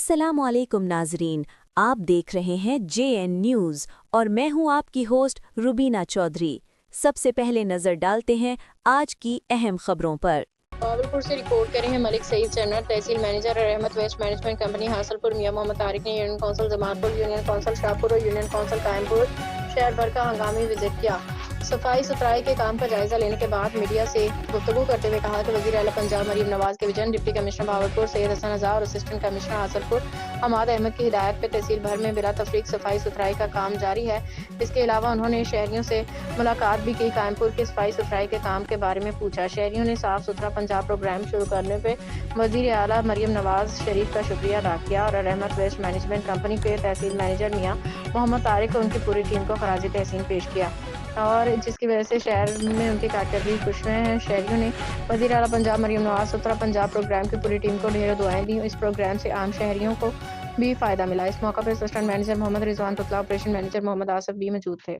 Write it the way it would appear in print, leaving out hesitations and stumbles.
अस्सलाम वालेकुम नाजरीन, आप देख रहे हैं JN न्यूज़ और मैं हूं आपकी होस्ट रुबीना चौधरी। सबसे पहले नजर डालते हैं आज की अहम खबरों पर। बावलपुर से रिपोर्ट कर रहे हैं मलिक सईद चन्नर, तहसील मैनेजर और रहमत वेस्ट मैनेजमेंट कंपनी हासलपुर। मियां मोहम्मद तारिक ने union council Jamalpur, union council Shahpur और यूनियन कौंसिल कायमपुर शहर भर का हंगामी विजिट किया। सफाई सुथराई के काम का जायजा लेने के बाद मीडिया से गुफ्तगू करते हुए कहा कि वज़ीर आला पंजाब मरीम नवाज के vision, deputy commissioner Bahawalpur Syed Hassan Hazar और असिस्टेंट कमिश्नर हासलपुर हमाद अहमद की हिदायत पर तहसील भर में बिला तफरीक सफाई सुथराई का काम जारी है। इसके अलावा उन्होंने शहरियों से मुलाकात भी की। कायमपुर के सफाई सुथराई के काम के बारे में पूछा। शहरियों ने साफ सुथरा पंजाब प्रोग्राम शुरू करने पे वज़ीर आला मरीम नवाज शरीफ का शुक्रिया अदा किया और रहमत वेस्ट मैनेजमेंट कंपनी के तहसील मैनेजर मियां मोहम्मद तारिक और उनकी पूरी टीम को खराज तहसीन पेश किया, और जिसकी वजह से शहर में उनकी कारकर्दगी खुश हुए हैं। शहरियों ने वज़ीर आला पंजाब मरीम नवाज सुथरा पंजाब प्रोग्राम की पूरी टीम को ढेरों दुआएं दी। इस प्रोग्राम से आम शहरियों को भी फ़ायदा मिला। इस मौका पर असिस्टेंट मैनेजर मोहम्मद रिजवान तुतला, ऑपरेशन मैनेजर मोहम्मद आसफ भी मौजूद थे।